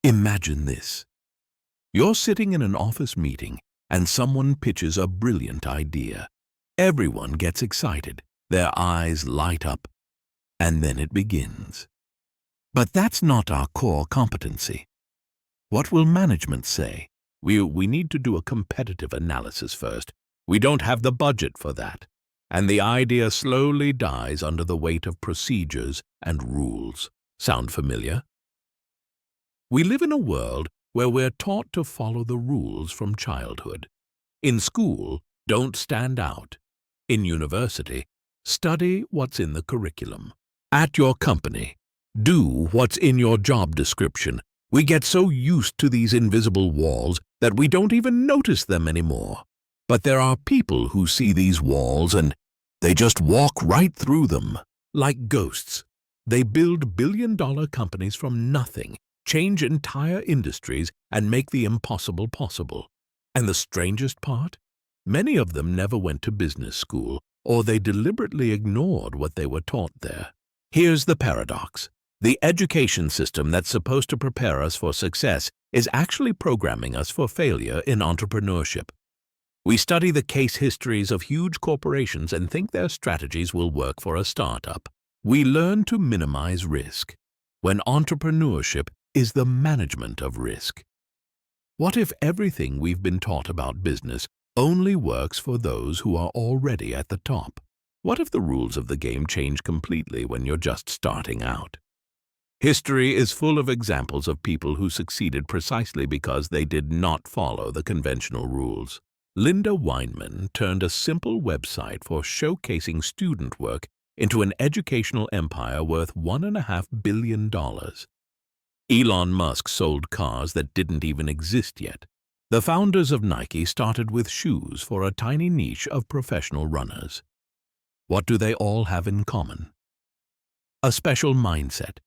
Imagine this. You're sitting in an office meeting and someone pitches a brilliant idea. Everyone gets excited, their eyes light up, and then it begins. But that's not our core competency. What will management say? We need to do a competitive analysis first. We don't have the budget for that. And the idea slowly dies under the weight of procedures and rules. Sound familiar? We live in a world where we're taught to follow the rules from childhood. In school, don't stand out. In university, study what's in the curriculum. At your company, do what's in your job description. We get so used to these invisible walls that we don't even notice them anymore. But there are people who see these walls and they just walk right through them. Like ghosts. They build billion-dollar companies from nothing, change entire industries, and make the impossible possible. And the strangest part? Many of them never went to business school, or they deliberately ignored what they were taught there. Here's the paradox. The education system that's supposed to prepare us for success is actually programming us for failure in entrepreneurship. We study the case histories of huge corporations and think their strategies will work for a startup. We learn to minimize risk, when entrepreneurship is the management of risk. What if everything we've been taught about business only works for those who are already at the top? What if the rules of the game change completely when you're just starting out? History is full of examples of people who succeeded precisely because they did not follow the conventional rules. Linda Weinman turned a simple website for showcasing student work into an educational empire worth $1.5 billion. Elon Musk sold cars that didn't even exist yet. The founders of Nike started with shoes for a tiny niche of professional runners. What do they all have in common? A special mindset.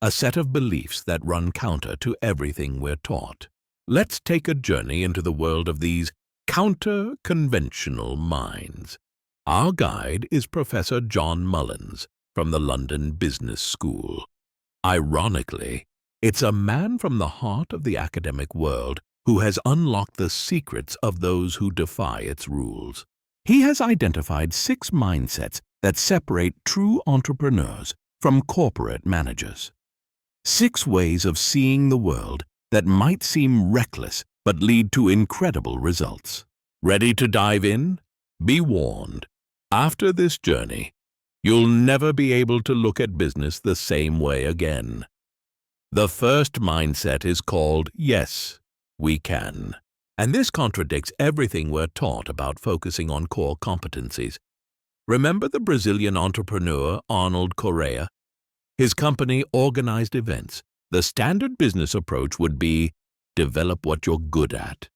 A set of beliefs that run counter to everything we're taught. Let's take a journey into the world of these counter-conventional minds. Our guide is Professor John Mullins from the London Business School. Ironically, it's a man from the heart of the academic world who has unlocked the secrets of those who defy its rules. He has identified 6 mindsets that separate true entrepreneurs from corporate managers. 6 ways of seeing the world that might seem reckless but lead to incredible results. Ready to dive in? Be warned. After this journey, you'll never be able to look at business the same way again. The first mindset is called yes, we can. And this contradicts everything we're taught about focusing on core competencies. Remember the Brazilian entrepreneur Arnold Correa? His company organized events. The standard business approach would be, develop what you're good at.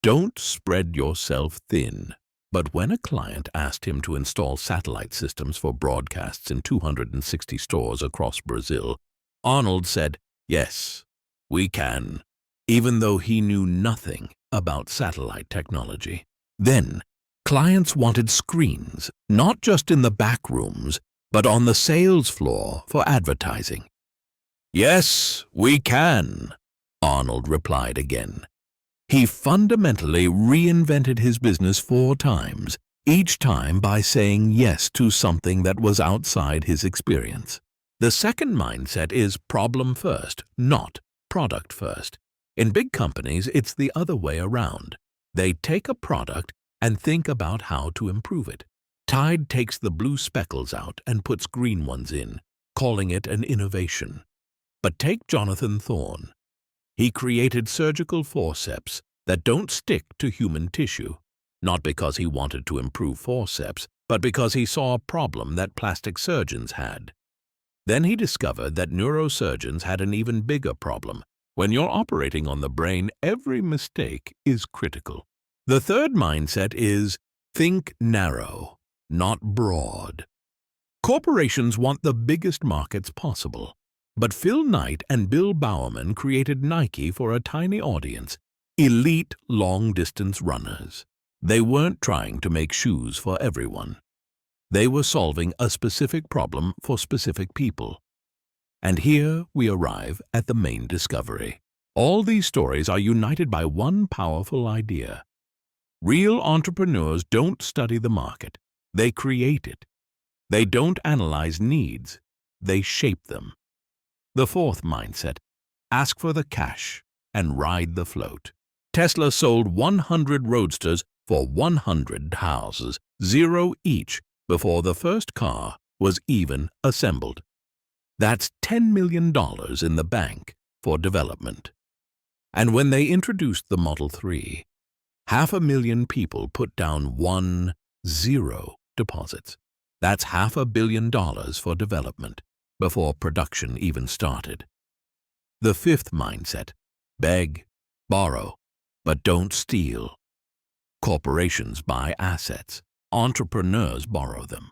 Don't spread yourself thin. But when a client asked him to install satellite systems for broadcasts in 260 stores across Brazil, Arnold said, yes, we can, even though he knew nothing about satellite technology. Then, clients wanted screens, not just in the back rooms, but on the sales floor for advertising. Yes, we can, Arnold replied again. He fundamentally reinvented his business 4 times, each time by saying yes to something that was outside his experience. The second mindset is problem first, not product first. In big companies, it's the other way around. They take a product and think about how to improve it. Tide takes the blue speckles out and puts green ones in, calling it an innovation. But take Jonathan Thorne. He created surgical forceps that don't stick to human tissue, not because he wanted to improve forceps, but because he saw a problem that plastic surgeons had. Then he discovered that neurosurgeons had an even bigger problem. When you're operating on the brain, every mistake is critical. The third mindset is think narrow, not broad. Corporations want the biggest markets possible. But Phil Knight and Bill Bowerman created Nike for a tiny audience, elite long-distance runners. They weren't trying to make shoes for everyone. They were solving a specific problem for specific people. And here we arrive at the main discovery. All these stories are united by one powerful idea. Real entrepreneurs don't study the market, they create it. They don't analyze needs, they shape them. The fourth mindset: ask for the cash and ride the float. Tesla sold 100 Roadsters for 100 houses, 0 each, before the first car was even assembled. That's $10 million in the bank for development. And when they introduced the Model 3, 500,000 people put down 10 deposits. That's $500 million for development before production even started. The fifth mindset: beg, borrow, but don't steal. Corporations buy assets, entrepreneurs borrow them.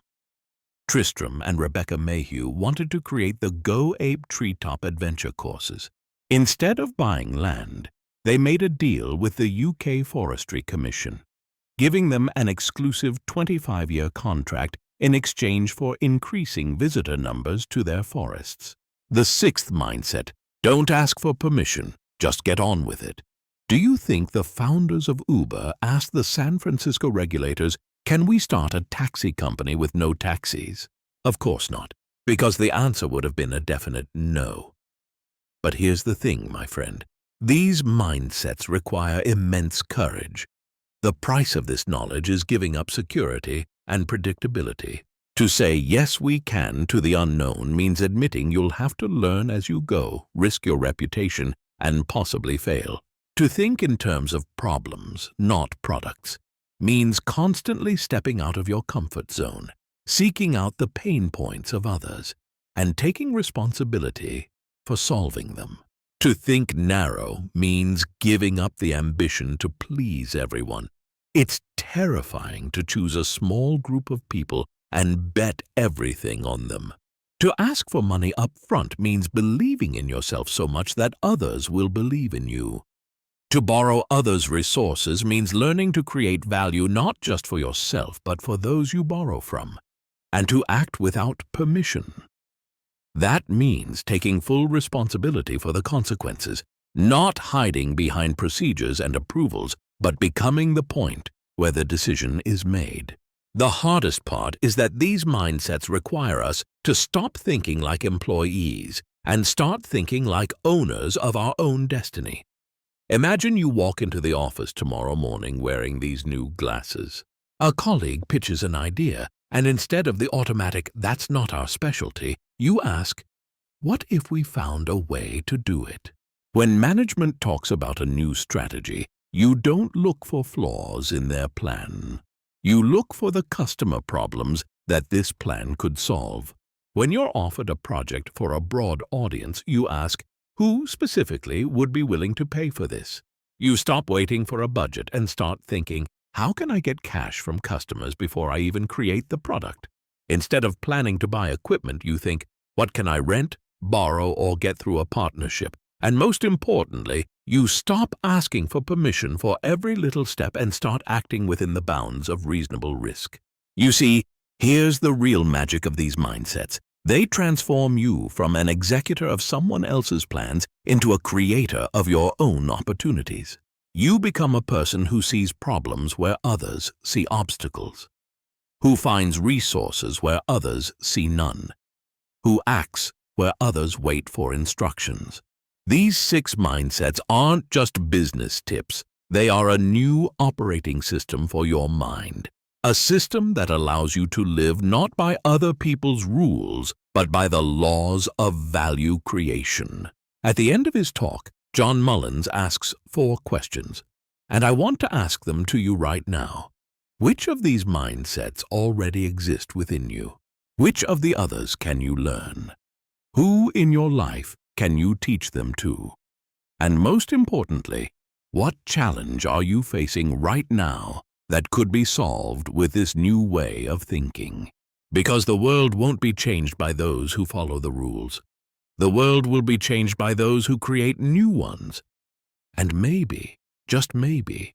Tristram and Rebecca Mayhew wanted to create the Go Ape Treetop Adventure courses. Instead of buying land, they made a deal with the UK Forestry Commission, giving them an exclusive 25-year contract in exchange for increasing visitor numbers to their forests. The sixth mindset: don't ask for permission, just get on with it. Do you think the founders of Uber asked the San Francisco regulators, "Can we start a taxi company with no taxis?" Of course not, because the answer would have been a definite no. But here's the thing, my friend. These mindsets require immense courage. The price of this knowledge is giving up security and predictability. To say yes we can to the unknown means admitting you'll have to learn as you go, risk your reputation, and possibly fail. To think in terms of problems, not products, means constantly stepping out of your comfort zone, seeking out the pain points of others, and taking responsibility for solving them. To think narrow means giving up the ambition to please everyone. It's terrifying to choose a small group of people and bet everything on them. To ask for money up front means believing in yourself so much that others will believe in you. To borrow others' resources means learning to create value not just for yourself but for those you borrow from. And to act without permission. That means taking full responsibility for the consequences, not hiding behind procedures and approvals, but becoming the point where the decision is made. The hardest part is that these mindsets require us to stop thinking like employees and start thinking like owners of our own destiny. Imagine you walk into the office tomorrow morning wearing these new glasses. A colleague pitches an idea, and instead of the automatic "that's not our specialty," you ask, "What if we found a way to do it?" When management talks about a new strategy, you don't look for flaws in their plan. You look for the customer problems that this plan could solve. When you're offered a project for a broad audience, you ask, who specifically would be willing to pay for this? You stop waiting for a budget and start thinking, how can I get cash from customers before I even create the product? Instead of planning to buy equipment, you think, what can I rent, borrow, or get through a partnership? And most importantly, you stop asking for permission for every little step and start acting within the bounds of reasonable risk. You see, here's the real magic of these mindsets. They transform you from an executor of someone else's plans into a creator of your own opportunities. You become a person who sees problems where others see obstacles, who finds resources where others see none, who acts where others wait for instructions. These 6 mindsets aren't just business tips. They are a new operating system for your mind. A system that allows you to live not by other people's rules, but by the laws of value creation. At the end of his talk, John Mullins asks 4 questions, and I want to ask them to you right now. Which of these mindsets already exist within you? Which of the others can you learn? Who in your life can you teach them to? And most importantly, what challenge are you facing right now that could be solved with this new way of thinking? Because the world won't be changed by those who follow the rules. The world will be changed by those who create new ones. And maybe, just maybe,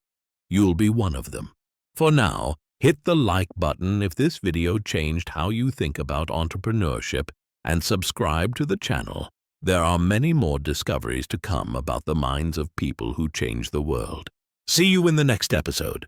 you'll be one of them. For now, hit the like button if this video changed how you think about entrepreneurship and subscribe to the channel There are many more discoveries to come about the minds of people who change the world. See you in the next episode.